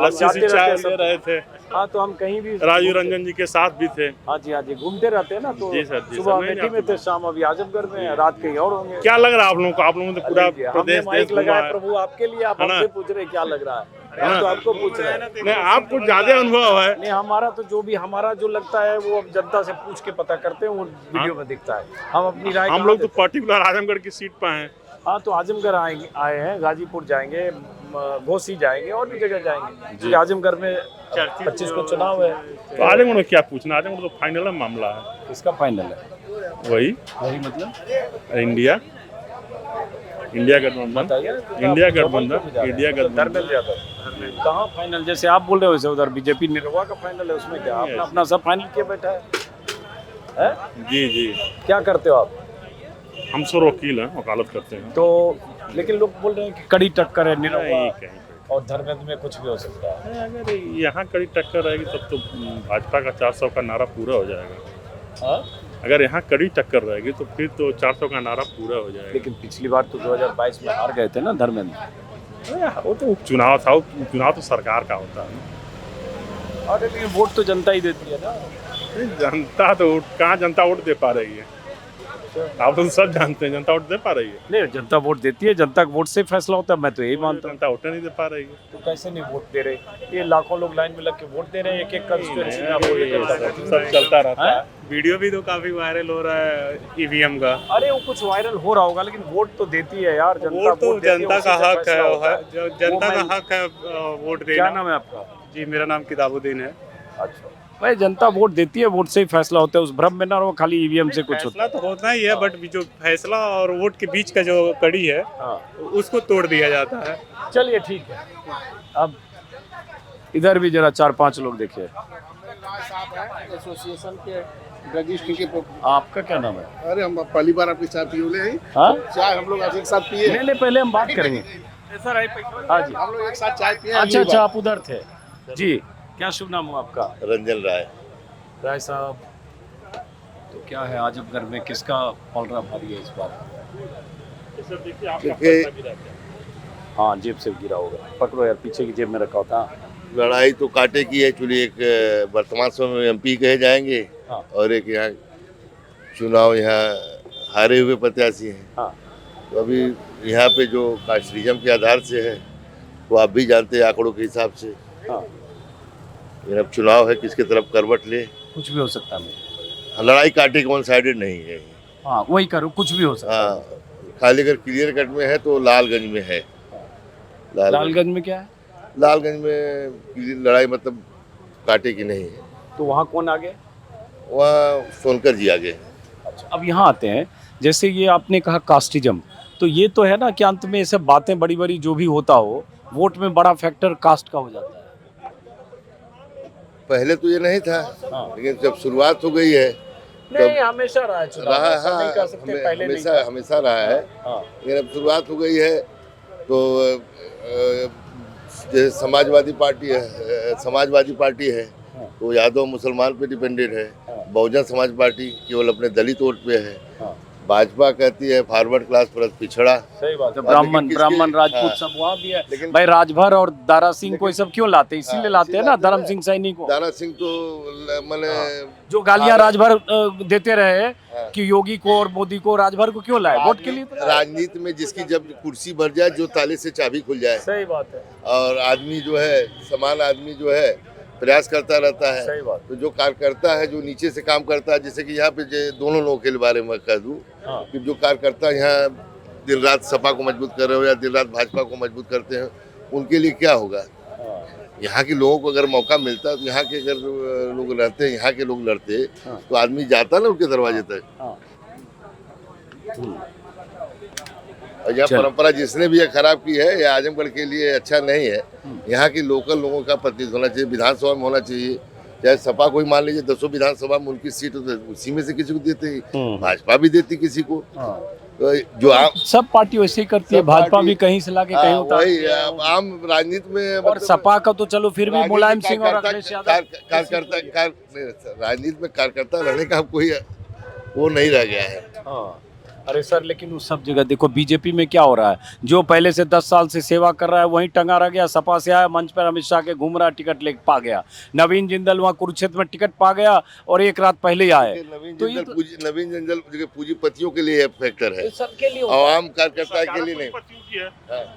लस्सी सी चाय ले रहे थे। हाँ, तो हम कहीं भी राजीव रंजन जी के साथ भी थे। हाँ जी, घूमते रहते हैं ना, तो जी सर, सुबह अमेठी में थे, शाम अभी आजमगढ़ में, रात कहीं और होंगे। क्या लग रहा है आप लोगों को? आप लोगों ने पूरा प्रदेश देश लगा है प्रभु आपके लिए, आप हमसे पूछ रहे क्या लग रहा है? हम तो आपको पूछ रहे हैं। नहीं, आपको ज्यादा अनुभव है। नहीं, हमारा तो जो भी हमारा जो लगता है वो अब जनता से पूछ के पता करते हैं, वो वीडियो में दिखता है। हम अपनी राय, हम लोग तो पर्टिकुलर आजमगढ़ की सीट पर हैं। हाँ, तो आजमगढ़ आए हैं, गाजीपुर जाएंगे, घोसी जाएंगे और भी जगह जाएंगे जी। आजमगढ़ में 25 को चुनाव है, तो आजमगढ़ में क्या पूछना? आजमगढ़ तो फाइनल मामला है। किसका फाइनल है? वही मतलब इंडिया गठबंधन। इंडिया गठबंधन कहाँ फाइनल? जैसे आप बोल रहे हो वैसे उधर बीजेपी निरहुआ का फाइनल है, उसमें क्या अपना सब फाइनल किए बैठा है? जी। क्या करते हो आप? हम सर वकील हैं, वकालत करते हैं। तो लेकिन लोग बोल रहे हैं कि कड़ी टक्कर है निरहुआ और धर्मेंद्र में, कुछ भी हो सकता है। अगर यहाँ कड़ी टक्कर रहेगी तब तो भाजपा का 400 का नारा पूरा हो जाएगा। अगर यहाँ कड़ी टक्कर रहेगी तो फिर तो 400 का नारा पूरा हो जाएगा। लेकिन पिछली बार तो 2022 में हार गए थे ना धर्मेंद्र। वो तो चुनाव था, चुनाव तो सरकार का होता है। और लेकिन वोट तो जनता ही देती है ना। जनता तो कहाँ जनता वोट दे पा रही है? आप तो सब जानते हैं, जनता वोट दे पा रही है? नहीं, जनता वोट देती है, जनता वोट से फैसला होता है, मैं तो यही मानता हूँ। जनता वोट नहीं दे पा रही है तो कैसे नहीं वोट दे रहे? ये लाखों लोग लाइन में लग के वोट दे रहे हैं, एक कंस्टिट्यूएंसी में सब चलता रहता है। वीडियो भी तो काफी वायरल हो रहा है ईवीएम का। अरे वो कुछ वायरल हो रहा होगा, लेकिन वोट तो देती है यार जनता। वोट तो जनता का हक है, जनता का हक है वोट देना। क्या नाम है आपका? जी, मेरा नाम किताबुद्दीन है। अच्छा भाई, जनता वोट देती है, वोट से ही फैसला होता है, उस भ्रम में ना रहो, खाली ईवीएम से कुछ फैसला तो होता ही है, बट जो फैसला और वोट के बीच का जो कड़ी है उसको तोड़ दिया जाता है। चलिए ठीक है, अब इधर भी जरा 4-5 लोग देखिए। एसोसिएशन के रजिस्ट्री के। आपका क्या नाम है? अरे हम पहली बार आपकी चाय पिए हैं। हाँ, चाय हम लोग आज एक साथ पिए। नहीं, पहले हम बात करेंगे। हाँ जी, हम लोग एक साथ चाय पिए। अच्छा, आप उधर थे जी। क्या शुभ नाम हो आपका? रंजन राय साहब, तो क्या है आजमगढ़ में किसका पलड़ा भारी है इस बार? हाँ, जेब से गिरा होगा, पकड़ो यार, पीछे की जेब में रखा होता। लड़ाई तो कांटे की है एक्चुअली। एक वर्तमान समय में एमपी कहे जाएंगे और एक यहाँ चुनाव यहाँ हारे हुए प्रत्याशी हैं। तो अभी यहाँ पे जो कास्टिज्म के आधार से है वो आप भी जानते हैं आंकड़ों के हिसाब से। अब चुनाव है, किसके तरफ करवट ले, कुछ भी हो सकता है। लड़ाई कांटे वन साइडेड नहीं है। हाँ, वही करो, कुछ भी हो सकता है। हाँ, खाली अगर क्लियर कट में है तो लालगंज में है। लालगंज में क्या है? लालगंज में लड़ाई मतलब कांटे की नहीं है। तो वहाँ कौन आगे? वहाँ सोनकर जी आगे। अच्छा, अब यहाँ आते हैं, जैसे ये आपने कहा कास्टिज्म, तो ये तो है ना कि अंत में ये सब बातें बड़ी बड़ी जो भी होता हो, वोट में बड़ा फैक्टर कास्ट का हो जाता है। पहले तो ये नहीं था, लेकिन जब शुरुआत हो गई है नहीं, हमेशा रहा है चुनाव, ऐसा नहीं कह सकते पहले नहीं था। हमेशा रहा है, लेकिन अब शुरुआत हो गई है तो जैसे समाजवादी पार्टी है तो यादव मुसलमान पे डिपेंडेड है। बहुजन समाज पार्टी केवल अपने दलित वोट पे है। भाजपा कहती है फॉरवर्ड क्लास पर पिछड़ा। सही बात है, ब्राह्मण राजपूत सब वहाँ भी है। लेकिन भाई राजभर और दारा सिंह को ये सब क्यों लाते? इसीलिए लाते हैं ना, धर्म सिंह सैनी को। दारा सिंह तो मैंने जो गालियां राजभर देते रहे कि योगी को और मोदी को, राजभर को क्यों लाए? वोट के लिए। राजनीति में जिसकी जब कुर्सी भर जाए, जो ताले से चाबी खुल जाए। सही बात है। और आदमी जो है, समान आदमी जो है प्रयास करता रहता है। सही बात। तो जो कार्यकर्ता है, जो नीचे से काम करता है, जैसे कि यहाँ पे दोनों लोगों के बारे में कह दूँ कि जो कार्यकर्ता यहाँ दिन रात सपा को मजबूत कर रहे हो या दिन रात भाजपा को मजबूत करते हैं, उनके लिए क्या होगा। यहाँ के लोगों को अगर मौका मिलता तो यहाँ के अगर लोग रहते, यहाँ के लोग लड़ते तो आदमी जाता ना उनके दरवाजे तक। और यह परंपरा जिसने भी ये खराब की है, ये आजमगढ़ के लिए अच्छा नहीं है। यहाँ की लोकल लोगों का प्रतिनिधित्व होना चाहिए, विधानसभा में होना चाहिए। चाहे सपा कोई मान लीजिए 10 विधानसभा में उनकी सीट उसी में से किसी को देते ही, भाजपा भी देती किसी को। तो जो सब पार्टी वैसे ही करती है, भाजपा भी कहीं से लाके कहीं उतारती है। आम राजनीति में और सपा का तो चलो फिर भी मुलायम सिंह और अखिलेश यादव कार्यकर्ता राजनीति में कार्यकर्ता रहने का कोई वो नहीं रह गया है। अरे सर, लेकिन उस सब जगह देखो बीजेपी में क्या हो रहा है, जो पहले से 10 साल से सेवा कर रहा है वहीं टंगा रह गया। सपा से आया, मंच पर अमित शाह के घूम रहा, टिकट ले पा गया। नवीन जिंदल वहाँ कुरुक्षेत्र में टिकट पा गया और एक रात पहले ही आए। नवीन जिंदल पूंजीपतियों के लिए फैक्टर है, सबके लिए, आम कार्यकर्ता के लिए नहीं।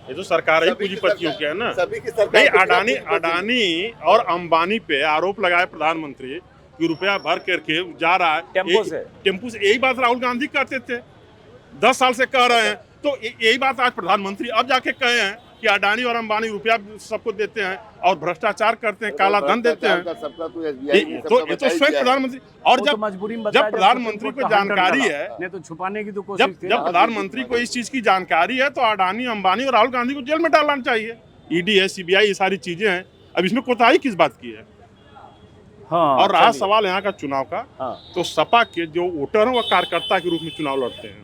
ये तो सरकार ही पूंजीपतियों की है ना। नहीं, अडानी और अंबानी पे आरोप लगाए प्रधानमंत्री कि रुपया भर करके जा रहा है टेम्पो से। यही बात राहुल गांधी करते थे, 10 साल से कह रहे हैं। तो यही बात आज प्रधानमंत्री अब जाके कहे हैं कि अडानी और अंबानी रुपया सबको देते हैं और भ्रष्टाचार करते हैं, काला धन देते हैं। तो ये तो स्वयं प्रधानमंत्री, और जब प्रधानमंत्री को जानकारी है, नहीं तो छुपाने की तो कोशिश थी। जब प्रधानमंत्री को इस चीज की जानकारी है तो अडानी, अंबानी और राहुल गांधी को जेल में डालना चाहिए। ईडी है, सीबीआई, ये सारी चीजें हैं। अब इसमें कोताही किस बात की है। और रहा सवाल यहाँ का चुनाव का, तो सपा के जो वोटर हैं वो कार्यकर्ता के रूप में चुनाव लड़ते हैं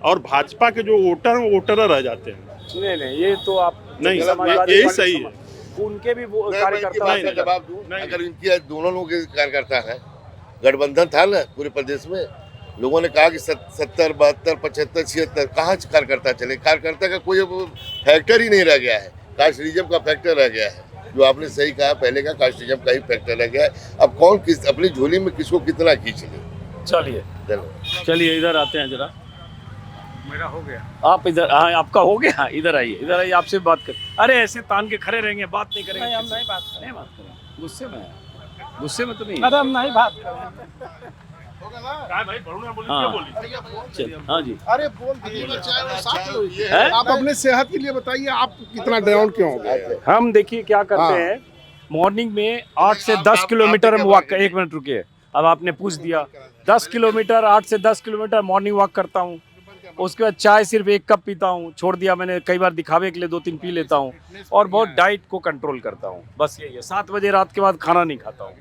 और भाजपा के जो वोटर हैं वो वोटर रह जाते हैं। नहीं, ये तो आप नहीं, यही सही है। उनके भी वो कार्यकर्ता जवाब दूं, अगर इनकी दोनों लोगों के कार्यकर्ता हैं, गठबंधन था ना पूरे प्रदेश में, लोगों ने कहा कि 70, 72, 75, 76 कहाँ कार्यकर्ता चले। कार्यकर्ता का कोई फैक्टर ही नहीं रह गया है, कास्टिज्म का फैक्टर रह गया है। जो आपने सही कहा, पहले का कास्टिज्म का ही फैक्टर रह गया है। अब कौन किस अपनी झोली में किसको कितना खींच ले। चलिए इधर आते हैं जरा। मेरा हो गया, आप इधर। हाँ, आपका हो गया, इधर आइए, आपसे बात कर। अरे ऐसे तान के खड़े रहेंगे, बात नहीं करेंगे। हम नहीं बात करें, गुस्से में तो नहीं। अरे हम नहीं बात करें। हाँ जी, अरे बोल दीजिए। आप अपने सेहत के लिए बताइए, आप कितना डाउन क्यों हो गए। हम देखिए क्या करते हैं, मॉर्निंग में 8 से 10 किलोमीटर हम वॉक। 1 मिनट रुकिए, अब आपने पूछ दिया। 10 किलोमीटर, 8 से 10 किलोमीटर मॉर्निंग वॉक करता हूँ। उसके बाद चाय सिर्फ 1 कप पीता हूँ, छोड़ दिया मैंने। कई बार दिखावे के लिए 2-3 पी लेता हूँ और बहुत डाइट को कंट्रोल करता हूँ। बस यही है। 7 बजे रात के बाद खाना नहीं खाता हूँ।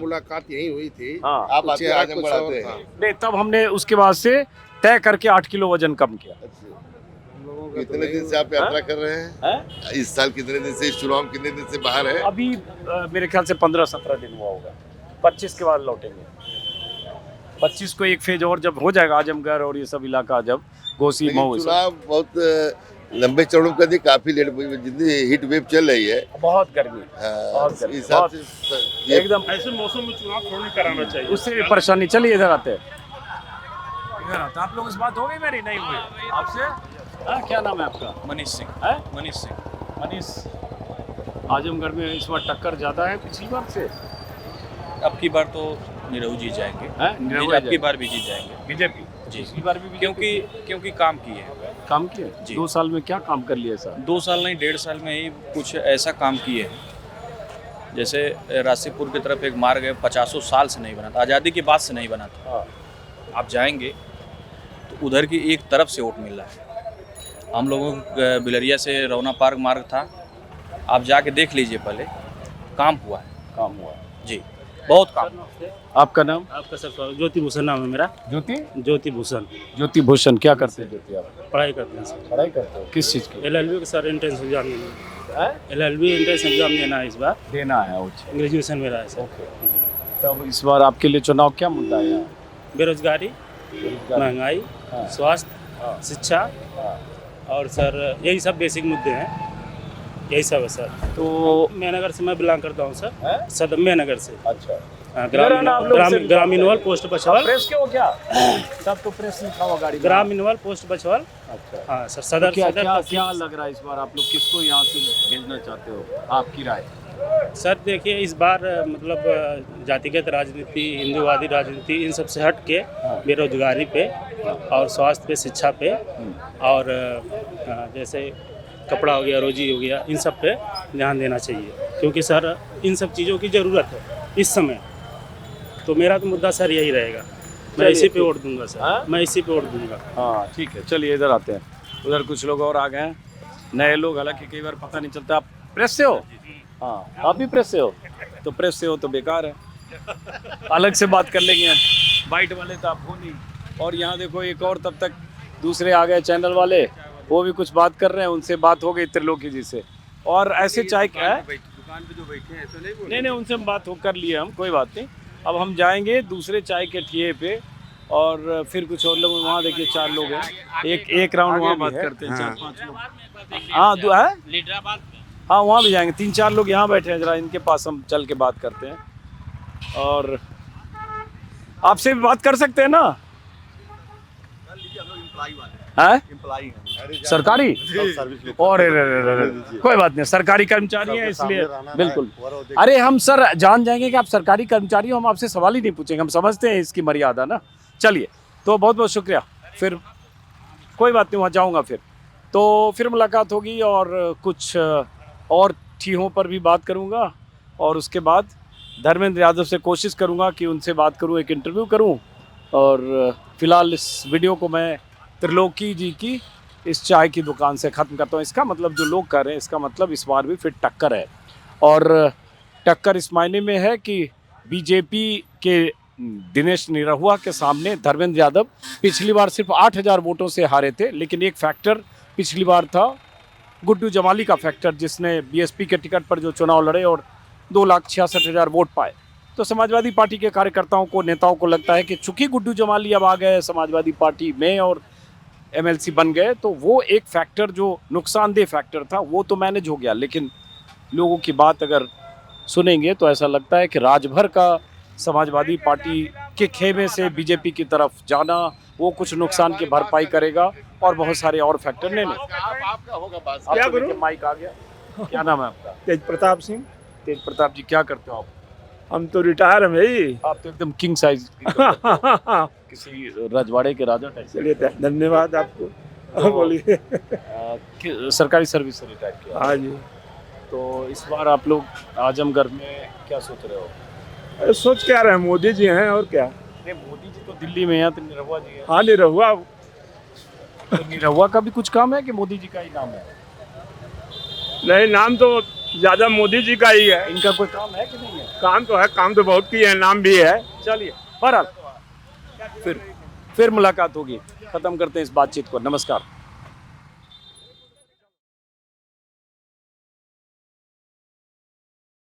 मुलाकात यही हुई थी। हाँ, आप नहीं, तब हमने उसके बाद से तय करके 8 किलो वजन कम किया। कितने दिन से आप यात्रा कर रहे हैं? इस साल कितने दिन से, इस चुनाव कितने दिन से बाहर है? अभी मेरे ख्याल से 15-17 दिन हुआ होगा। 25 के बाद लौटेंगे। 25 को एक फेज और जब हो जाएगा, आजमगढ़ और ये सब इलाका, जब घोसी मऊ चुनाव बहुत लंबे चौड़ों का काफी लेट, जितनी हीट वेव चल रही है, बहुत गर्मी, एकदम ऐसे मौसम में चुनाव थोड़ा नहीं कराना चाहिए, उससे भी परेशानी। चलिए इधर आते हैं। आप लोगों से बात हो गई मेरी? नहीं हुई आपसे? क्या नाम है आपका? मनीष सिंह। मनीष सिंह। मनीष, आजमगढ़ में इस बार टक्कर ज़्यादा है पिछली बार से? अब की बार तो निरहू जी जाएंगे। अब की बार भी जीत जाएंगे बीजेपी जी। पिछली बार भी क्योंकि काम किए हैं। काम किए जी। 2 साल में क्या काम कर लिया सर? 2 साल नहीं, 1.5 साल में ही कुछ ऐसा काम किए हैं। जैसे राशीपुर की तरफ एक मार्ग है, 50 साल से नहीं बना था, आज़ादी के बाद से नहीं बना था। आप जाएंगे तो उधर की एक तरफ से वोट मिल रहा है। हम लोगों को बिलरिया से रौना पार्क मार्ग था, आप जाके देख लीजिए, पहले काम हुआ है जी, बहुत काम। आपका नाम? आपका सर? ज्योति भूषण नाम है मेरा। ज्योति भूषण। ज्योति भूषण, क्या करते हैं ज्योति आप? पढ़ाई करते हैं सर। पढ़ाई करते हो? किस चीज़ की? LLB का सर एंट्रेंस एग्जाम देना है। LLB एंट्रेंस एग्जाम देना है, इस बार देना है। ग्रेजुएशन मेरा है सर। तब इस बार आपके लिए चुनाव क्या मुद्दा है यहाँ? बेरोजगारी, महंगाई, स्वास्थ्य, शिक्षा और सर यही सब बेसिक मुद्दे हैं, यही सब है सर। तो मैं नगर से, मैं बिलोंग करता हूँ सर, सदम्य नगर से। अच्छा, ग्रामीणवल पोस्ट बछवाल। प्रेस क्यों? क्या तब तो प्रेस लिखा हुआ गाड़ी। ग्रामीणवल पोस्ट बछवाल। अच्छा, हाँ सर। सदर क्या लग रहा है इस बार आप लोग किसको यहाँ से भेजना चाहते हो? आपकी राय? सर देखिए इस बार मतलब जातिगत राजनीति, हिंदूवादी राजनीति, इन सब से हट के बेरोजगारी पे और स्वास्थ्य पे, शिक्षा पे और जैसे कपड़ा हो गया, रोजी हो गया, इन सब पे ध्यान देना चाहिए, क्योंकि सर इन सब चीज़ों की ज़रूरत है इस समय। तो मेरा तो मुद्दा सर यही रहेगा, मैं इसी पे वोट दूंगा सर, मैं इसी पे वोट दूंगा। हाँ ठीक है, चलिए इधर आते हैं। उधर कुछ लोग और आ गए हैं, नए लोग, हालांकि कई बार पता नहीं चलता। आप प्रेस से हो? हाँ, आप भी प्रेस से हो? तो प्रेस से हो तो बेकार है, अलग से बात कर लेंगे। बाइट वाले तो आप हो नहीं। और यहाँ देखो एक और तब तक दूसरे आ गए चैनल वाले, वो भी कुछ बात कर रहे हैं, उनसे बात हो गई त्रिलोकी जी से। और ऐसे चाय क्या है, दुकान पे जो बैठे हैं ऐसा नहीं नहीं उनसे हम बात हो कर लिए हम, कोई बात नहीं। अब हम जाएंगे दूसरे चाय के ठिए पे और फिर कुछ और लोग वहाँ देखिए 4 लोग हैं, एक राउंड वहाँ बात करते हैं, 4-5 लोग। हाँ हाँ वहाँ भी जाएंगे, 3-4 लोग यहाँ बैठे हैं, जरा इनके पास हम चल के बात करते हैं। और आपसे भी बात कर सकते हैं ना? है सरकारी और कोई बात नहीं, सरकारी कर्मचारी हैं इसलिए बिल्कुल। अरे हम सर जान जाएंगे कि आप सरकारी कर्मचारी हो, हम आपसे सवाल ही नहीं पूछेंगे, हम समझते हैं इसकी मर्यादा ना। चलिए तो बहुत बहुत शुक्रिया, फिर कोई बात नहीं, वहाँ जाऊँगा फिर मुलाकात होगी और कुछ और ठीहों पर भी बात करूँगा। और उसके बाद धर्मेंद्र यादव से कोशिश करूँगा कि उनसे बात करूँ, एक इंटरव्यू करूँ। और फिलहाल इस वीडियो को मैं त्रिलोकी जी की इस चाय की दुकान से ख़त्म करता हूँ। इसका मतलब जो लोग कर रहे हैं, इसका मतलब इस बार भी फिर टक्कर है। और टक्कर इस मायने में है कि बीजेपी के दिनेश निरहुआ के सामने धर्मेंद्र यादव पिछली बार सिर्फ 8,000 वोटों से हारे थे, लेकिन एक फैक्टर पिछली बार था गुड्डू जमाली का फैक्टर, जिसने बीएसपी के टिकट पर जो चुनाव लड़े और 2,66,000 वोट पाए। तो समाजवादी पार्टी के कार्यकर्ताओं को, नेताओं को लगता है कि चूंकि गुड्डू जमाली अब आ गए समाजवादी पार्टी में और एमएलसी बन गए, तो वो एक फैक्टर जो नुकसानदेह फैक्टर था वो तो मैनेज हो गया। लेकिन लोगों की बात अगर सुनेंगे तो ऐसा लगता है कि राजभर का समाजवादी पार्टी के खेमे से बीजेपी की तरफ जाना वो कुछ नुकसान की भरपाई करेगा और बहुत सारे और फैक्टर नहीं। क्या करूं? माइक आ गया। क्या नाम है आपका? तेज प्रताप सिंह। तेज प्रताप जी, क्या करते हो आप? हम तो रिटायर हैं भाई। आप तो एकदम किंग साइज किसी रजवाड़े के राजा टाइप। चलिए धन्यवाद आपको। बोलिए। सरकारी सर्विस से रिटायर किया? हाँ जी। तो इस बार आप लोग आजमगढ़ में क्या सोच रहे हो? सोच क्या रहे हैं, मोदी जी हैं और क्या। नहीं, मोदी जी तो दिल्ली में हैं, तो निरहुआ जी हैं। हाँ निरहुआ। तो निरहुआ का भी कुछ काम है कि मोदी जी का ही नाम है? नहीं, नाम तो ज्यादा मोदी जी का ही है। इनका कोई काम है कि नहीं है? काम तो है, काम तो बहुत किए हैं, नाम भी है। चलिए बहरहाल फिर मुलाकात होगी, खत्म करते हैं इस बातचीत को। नमस्कार।